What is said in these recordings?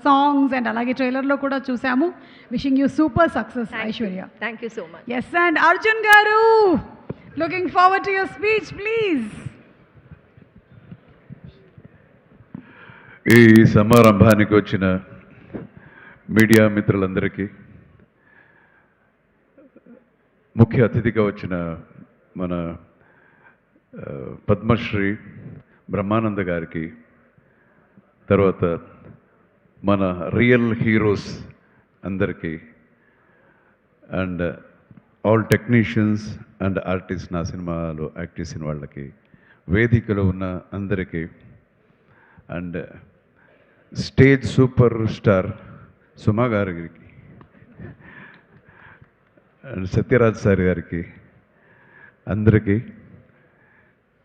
Songs and అలాగే ట్రైలర్లో కూడా చూసాము. Wishing you super success Aishwarya. Thank you so much. Yes, and Arjun garu, looking forward to your speech please. ఈ సమారంభానికి వచ్చిన మీడియా మిత్రులందరికీ, ముఖ్య అతిథిగా వచ్చిన మన పద్మశ్రీ బ్రహ్మానంద గారికి, తర్వాత మన రియల్ హీరోస్ అందరికీ, and all technicians and artist, నా సినిమాలో యాక్ట్ చేసిన వాళ్ళకి, వేదికలో ఉన్న అందరికీ, అండ్ స్టేజ్ సూపర్ స్టార్ సుమా గారికి అండ్ సత్యరాజ్ సార్ గారికి, అందరికీ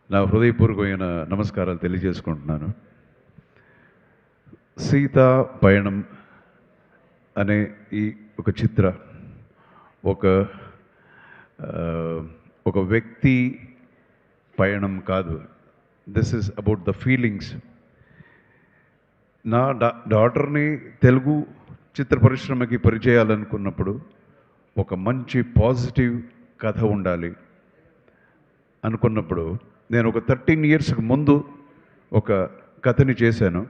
నా హృదయపూర్వకమైన నమస్కారాలు తెలియజేసుకుంటున్నాను. సీతా పయణం అనే ఈ ఒక చిత్ర ఒక వ్యక్తి పయణం కాదు. This is about the feelings. నా డాటర్ని తెలుగు చిత్ర పరిశ్రమకి పరిచయాలనుకున్నప్పుడు ఒక మంచి పాజిటివ్ కథ ఉండాలి అనుకున్నప్పుడు నేను ఒక 13 yearsకి ముందు ఒక కథని చేశాను.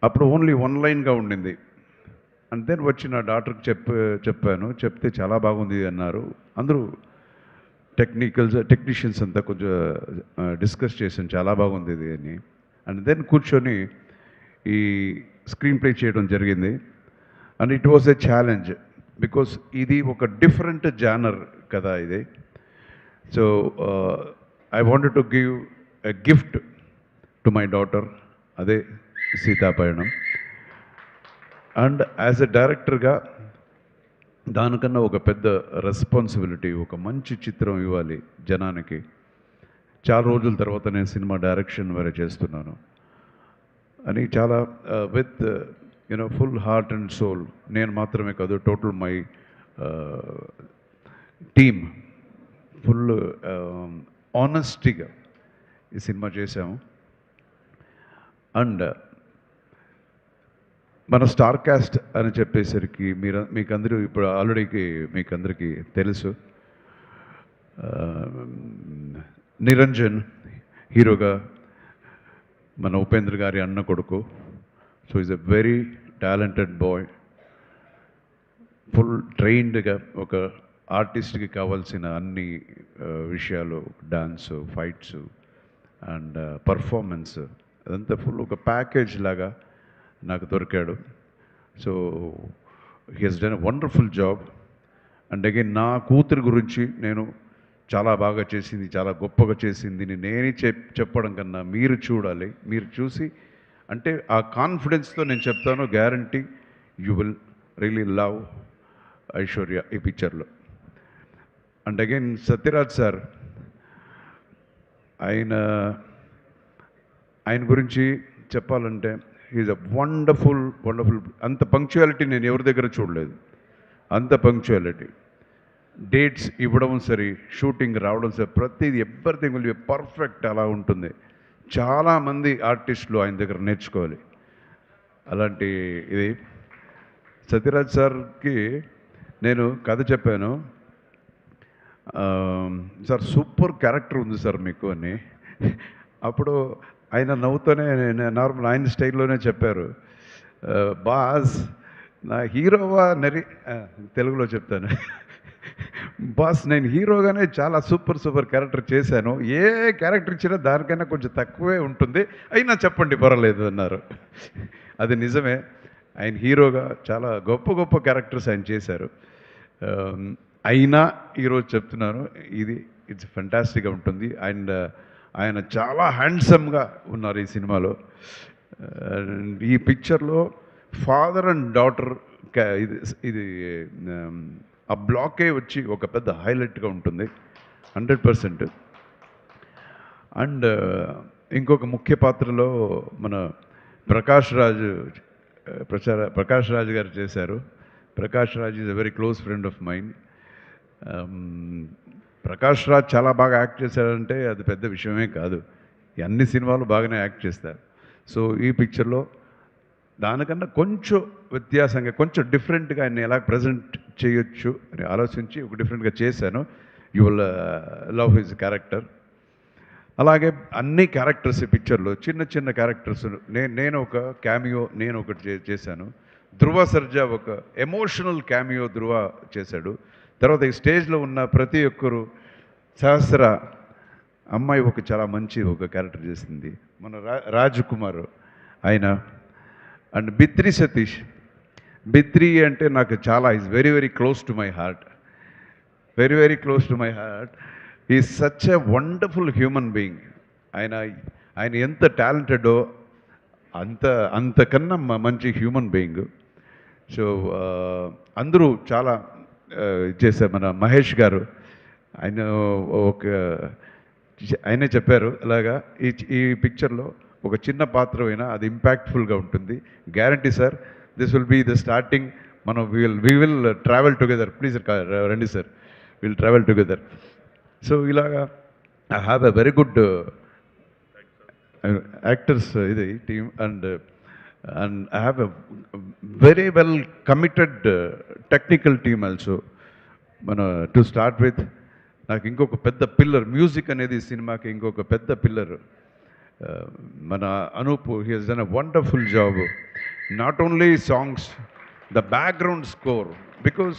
అప్పుడు ఓన్లీ 1 lineగా ఉండింది. అండ్ దెన్ వచ్చి నా డాక్టర్కి చెప్పాను. చెప్తే చాలా బాగుంది అన్నారు. అందరూ టెక్నీషియన్స్ అంతా కొంచెం డిస్కస్ చేశాను, చాలా బాగుంది ఇది అని. అండ్ దెన్ కూర్చొని ఈ స్క్రీన్ ప్లే చేయడం జరిగింది. And it was a challenge because ఇది ఒక డిఫరెంట్ జానర్ కదా ఇది. So I wanted to give a gift to my daughter, అదే సీతాపయణం. అండ్ యాజ్ ఎ డైరెక్టర్గా దానికన్నా ఒక పెద్ద రెస్పాన్సిబిలిటీ, ఒక మంచి చిత్రం ఇవ్వాలి జనానికి. చాలా రోజుల తర్వాత నేను సినిమా డైరెక్షన్ వేరే చేస్తున్నాను అని చాలా with full heart and soul, నేను మాత్రమే కాదు, టోటల్ మై టీమ్ ఫుల్ ఆనెస్టీగా ఈ సినిమా చేశాము. అండ్ మన స్టార్ కాస్ట్ అని చెప్పేసరికి మీకందరూ ఇప్పుడు ఆల్రెడీ మీకందరికీ తెలుసు. నిరంజన్ హీరోగా, మన ఉపేంద్ర గారి అన్న కొడుకు. So is a very talented boy, full ట్రైన్డ్గా ఒక ఆర్టిస్ట్కి కావాల్సిన అన్ని విషయాలు, డాన్స్, ఫైట్స్ అండ్ పర్ఫార్మెన్స్, అదంతా ఫుల్ ఒక ప్యాకేజ్ లాగా నాకు దొరికాడు. So he has done a wonderful job. And again నా కూతురు గురించి నేను చాలా బాగా చేసింది, చాలా గొప్పగా చేసింది నేనే చెప్పడం కన్నా మీరు చూడాలి. మీరు చూసి అంటే ఆ కాన్ఫిడెన్స్తో నేను చెప్తాను, guarantee you will really love Aishwarya ఈ పిక్చర్లో. అండ్ అగైన్ సత్యరాజ్ సార్, ఆయన గురించి చెప్పాలంటే ఈజ్ అ వండర్ఫుల్. అంత పంక్చువాలిటీ నేను ఎవరి దగ్గర చూడలేదు. అంత పంక్చువాలిటీ, డేట్స్ ఇవ్వడం సరే, షూటింగ్ రావడం సరే, ప్రతిదీ ఎవ్రీథింగ్ విల్ బి పర్ఫెక్ట్. అలా ఉంటుంది. చాలామంది ఆర్టిస్టులు ఆయన దగ్గర నేర్చుకోవాలి అలాంటి ఇది. సత్యరాజ్ సార్కి నేను కథ చెప్పాను, సార్ సూపర్ క్యారెక్టర్ ఉంది సార్ మీకు అని. అప్పుడు ఆయన నవ్వుతూనే నార్మల్ ఆయన స్టైల్లోనే చెప్పారు, బాస్ నా హీరోవా తెలుగులో చెప్తాను, బాస్ నేను హీరోగానే చాలా సూపర్ క్యారెక్టర్ చేశాను, ఏ క్యారెక్టర్ ఇచ్చినా దానికైనా కొంచెం తక్కువే ఉంటుంది, అయినా చెప్పండి పర్వాలేదు అన్నారు. అది నిజమే, ఆయన హీరోగా చాలా గొప్ప క్యారెక్టర్స్ ఆయన చేశారు. అయినా ఈరోజు చెప్తున్నాను, ఇట్స్ ఫెంటాస్టిక్గా ఉంటుంది. అండ్ ఆయన చాలా హ్యాండ్సమ్గా ఉన్నారు ఈ సినిమాలో. ఈ పిక్చర్లో ఫాదర్ అండ్ డాటర్ ఇది ఆ బ్లాకే వచ్చి ఒక పెద్ద హైలైట్గా ఉంటుంది 100%. అండ్ ఇంకొక ముఖ్య పాత్రలో మన ప్రకాష్ రాజ్ గారు చేశారు. Prakash Raj is a very close friend of mind. Prakash Raj చాలా బాగా యాక్ట్ చేశారంటే అది పెద్ద విషయమే కాదు. అన్ని సినిమాలు బాగానే యాక్ట్ చేస్తారు. సో ఈ పిక్చర్లో దానికన్నా కొంచెం వ్యత్యాసంగా కొంచెం డిఫరెంట్గా ఆయన ఎలా ప్రజెంట్ చేయొచ్చు అని ఆలోచించి ఒక డిఫరెంట్గా చేశాను. You will love his character. అలాగే అన్ని క్యారెక్టర్స్ ఈ పిక్చర్లో చిన్న చిన్న క్యారెక్టర్స్ నేను ఒక క్యామియో నేను ఒకటి చేశాను. ధ్రువ సర్జా ఒక ఎమోషనల్ క్యామియో ధ్రువ చేశాడు. తర్వాత ఈ స్టేజ్లో ఉన్న ప్రతి ఒక్కరు సహస్ర అమ్మాయి ఒక చాలా మంచి ఒక క్యారెక్టర్ చేసింది, మన రాజ్ కుమార్ ఆయన. అండ్ బిత్రి సతీష్, బిత్రి అంటే నాకు చాలా is very very close to my heart, very very close to my heart. Is such a wonderful human being. ఆయన ఎంత టాలెంటెడో అంతకన్నా మంచి హ్యూమన్ బీయింగ్. సో అందరూ చాలా చేశారు. మన మహేష్ గారు ఆయన ఆయనే చెప్పారు ఇలాగా ఈ పిక్చర్లో ఒక చిన్న పాత్ర అయినా అది ఇంపాక్ట్ఫుల్గా ఉంటుంది. Guarantee sir, this will be the starting. మనం we will travel together. Please రండి sir, will travel together. So ఇలాగా I have a very good actors ఇది team. And I have a very well committed technical team also. To start with, నాకు ఇంకొక పెద్ద pillar music అనేది సినిమాకి ఇంకొక పెద్ద పిల్లర్ మన Anoop. He has done a wonderful job. Not only songs, the background score. Because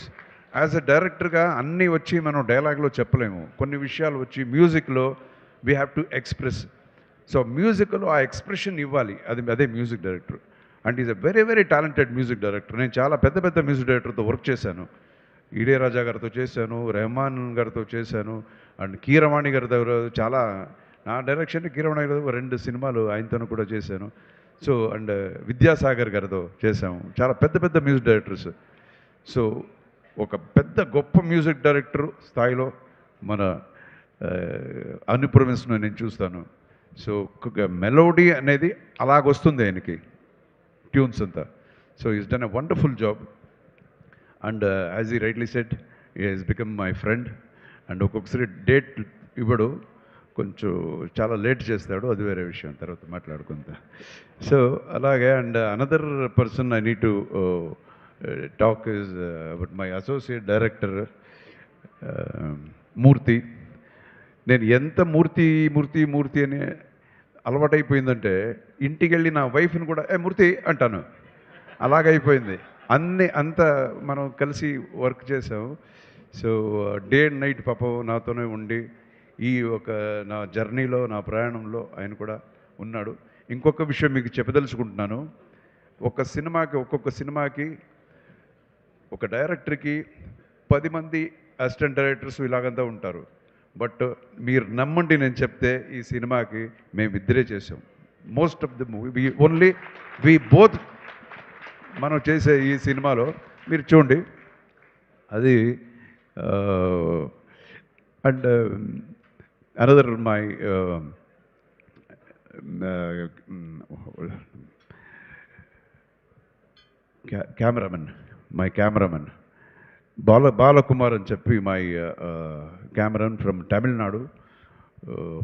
as a డైరెక్టర్గా అన్నీ వచ్చి మనం డైలాగ్లో చెప్పలేము. కొన్ని విషయాలు వచ్చి మ్యూజిక్లో we have to express. So మ్యూజిక్లో ఆ ఎక్స్ప్రెషన్ ఇవ్వాలి, అదే music director. And is a very very talented music director. నేను చాలా పెద్ద పెద్ద మ్యూజిక్ డైరెక్టర్తో వర్క్ చేశాను. ఇళయరాజా గారితో చేశాను, రెహమాన్ గారితో చేశాను, అండ్ కీరవాణి గారి దగ్గర చాలా నా డైరెక్షన్ కీరవాణి గారి 2 సినిమాలు ఆయనతోనూ కూడా చేశాను. సో అండ్ విద్యాసాగర్ గారితో చేశాము, చాలా పెద్ద పెద్ద మ్యూజిక్ డైరెక్టర్స్. సో ఒక పెద్ద గొప్ప మ్యూజిక్ డైరెక్టర్ స్థాయిలో మన అనుప్రమిస్ను నేను చూస్తాను. సో మెలోడీ అనేది అలాగొస్తుంది ఆయనకి, ట్యూన్స్ అంతా. So is done a wonderful job. And as he rightly said, he has become my friend. And ఒక్కొక్కసారి డేట్ ఇవ్వడు, కొంచెం చాలా లేట్ చేస్తాడు, అది వేరే విషయం, తర్వాత మాట్లాడుకుంటా. సో అలాగే. And another person I need to talk is about my associate director Murthy. నేను ఎంత మూర్తి మూర్తి మూర్తి అని అలవాటైపోయిందంటే ఇంటికి వెళ్ళి నా వైఫ్ని కూడా మూర్తి అంటాను, అలాగైపోయింది. అంత మనం కలిసి వర్క్ చేసాము. సో డే అండ్ నైట్ పాపం నాతోనే ఉండి ఈ ఒక నా జర్నీలో, నా ప్రయాణంలో ఆయన కూడా ఉన్నాడు. ఇంకొక విషయం మీకు చెప్పదలుచుకుంటున్నాను. ఒక్కొక్క సినిమాకి ఒక డైరెక్టర్కి 10 మంది అసిస్టెంట్ డైరెక్టర్స్ ఇలాగంతా ఉంటారు. బట్ మీరు నమ్మండి, నేను చెప్తే ఈ సినిమాకి మేమిద్దరే చేసాం. Most of the movie we both మనం చేసే ఈ సినిమాలో మీరు చూడండి అది. And another my cameraman Balakumar అని చెప్పి మై కెమెరామెన్ ఫ్రమ్ తమిళనాడు.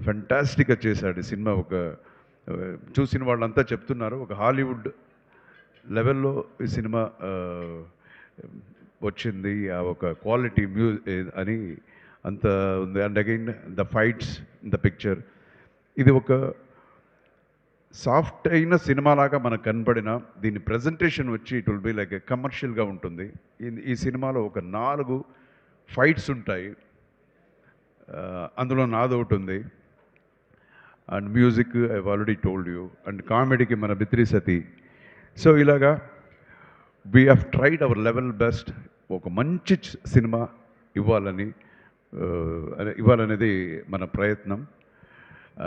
ఫెంటాస్టిక్గా చేశాడు ఈ సినిమా. చూసిన వాళ్ళంతా చెప్తున్నారు ఒక హాలీవుడ్ లెవెల్లో ఈ సినిమా వచ్చింది, ఆ ఒక క్వాలిటీ అని అంత ఉంది. And again the fights in the picture, ఇది ఒక సాఫ్ట్ అయిన సినిమాలాగా మనకు కనపడిన దీని ప్రజెంటేషన్ వచ్చి ఇట్ విల్ బి లైక్ కమర్షియల్గా ఉంటుంది. ఈ సినిమాలో ఒక 4 ఫైట్స్ ఉంటాయి, అందులో నాదొకటి ఉంది. And music I already told you. And కామెడీకి మన బిత్రి సతీ. సో ఇలాగా we have tried our level best ఒక మంచి సినిమా ఇవ్వాలనేది మన ప్రయత్నం.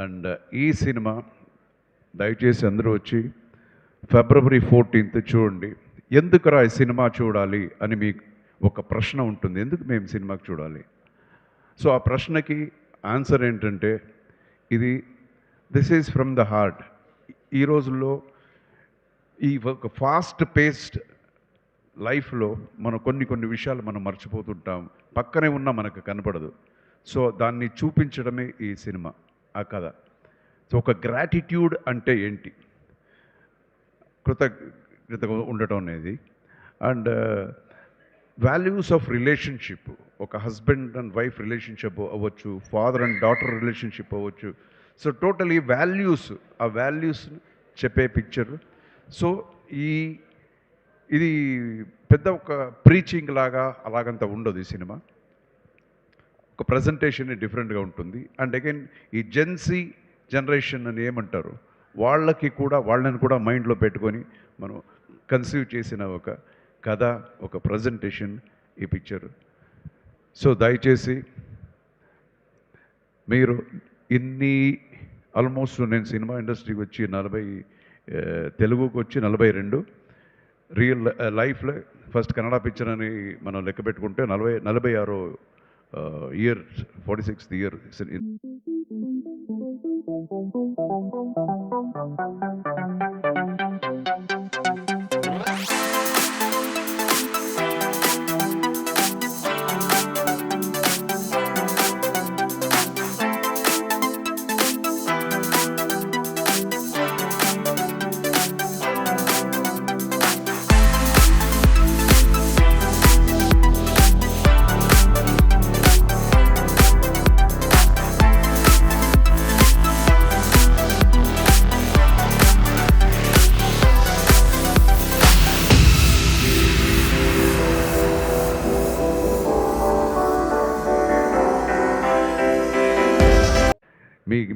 అండ్ ఈ సినిమా దయచేసి అందరూ వచ్చి February 14th చూడండి. ఎందుకురా ఈ సినిమా చూడాలి అని మీకు ఒక ప్రశ్న ఉంటుంది, ఎందుకు మేము సినిమాకి చూడాలి? సో ఆ ప్రశ్నకి ఆన్సర్ ఏంటంటే this is from the heart. ఈ రోజుల్లో ఈ ఒక ఫాస్ట్ పేస్డ్ లైఫ్లో మనం కొన్ని విషయాలు మనం మర్చిపోతుంటాం, పక్కనే ఉన్నా మనకు కనపడదు. సో దాన్ని చూపించడమే ఈ సినిమా, ఆ కథ. సో ఒక గ్రాటిట్యూడ్ అంటే ఏంటి, కృతజ్ఞతగా ఉండటం అనేది. అండ్ వాల్యూస్ ఆఫ్ రిలేషన్షిప్, ఒక హస్బెండ్ అండ్ వైఫ్ రిలేషన్షిప్ అవ్వచ్చు, ఫాదర్ అండ్ డాటర్ రిలేషన్షిప్ అవ్వచ్చు. సో టోటలీ వాల్యూస్, ఆ వాల్యూస్ చెప్పే పిక్చర్. సో ఇది పెద్ద ఒక ప్రీచింగ్ లాగా అలాగంతా ఉండదు ఈ సినిమా. ఒక ప్రజెంటేషన్ డిఫరెంట్గా ఉంటుంది. అండ్ అగైన్ ఈ జెన్సీ జనరేషన్ అని ఏమంటారు, వాళ్ళని కూడా మైండ్లో పెట్టుకొని మనం కన్సీవ్ చేసిన ఒక కథ, ఒక ప్రజెంటేషన్ ఈ పిక్చర్. సో దయచేసి మీరు ఆల్మోస్ట్ నేను సినిమా ఇండస్ట్రీకి వచ్చి తెలుగుకి వచ్చి 42, రియల్ లైఫ్లో ఫస్ట్ కన్నడ పిక్చర్ అని మనం లెక్క పెట్టుకుంటే 46వ ఇయర్, 46th ఇయర్.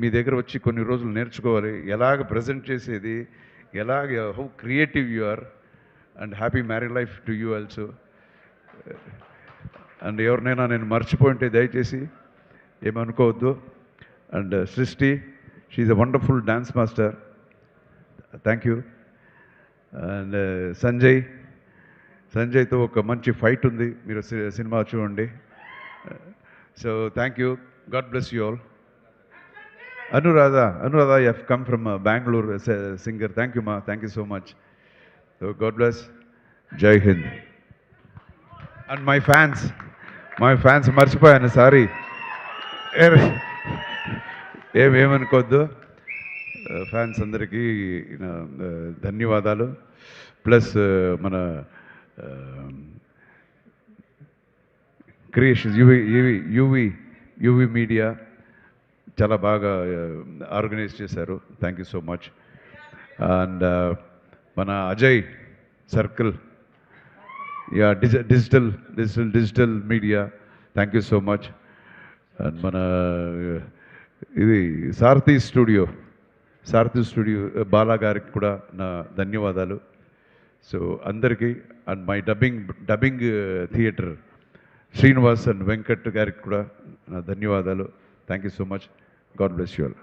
మీ దగ్గర వచ్చి కొన్ని రోజులు నేర్చుకోవాలి, ఎలాగ ప్రజెంట్ చేసేది, how creative you are. And happy married life to you also. And ఎవరినైనా నేను మర్చిపోయింటే దయచేసి ఏమనుకోవద్దు. And Srishti, she's a wonderful dance master, thank you. And సంజయ్తో ఒక మంచి ఫైట్ ఉంది, మీరు సినిమా చూడండి. So thank you, God bless you all. Anuradha, you have come from Bangalore as a singer. Thank you, ma. Thank you so much. So God bless. Jai Hind. And my fans, మర్చిపోయాను, sorry. ఏమనుకోవద్దు. Fans అందరికీ ధన్యవాదాలు. Plus మన creations, UV media చాలా బాగా organise చేశారు. Thank you so much. And మన Ajay circle, yeah, digital media, thank you so much. And మన ఇది సారథి స్టూడియో బాలా గారికి కూడా నా ధన్యవాదాలు. సో అందరికీ, and my dubbing theatre Srinivas and Venkat గారికి కూడా నా ధన్యవాదాలు. Thank you so much. God bless you all.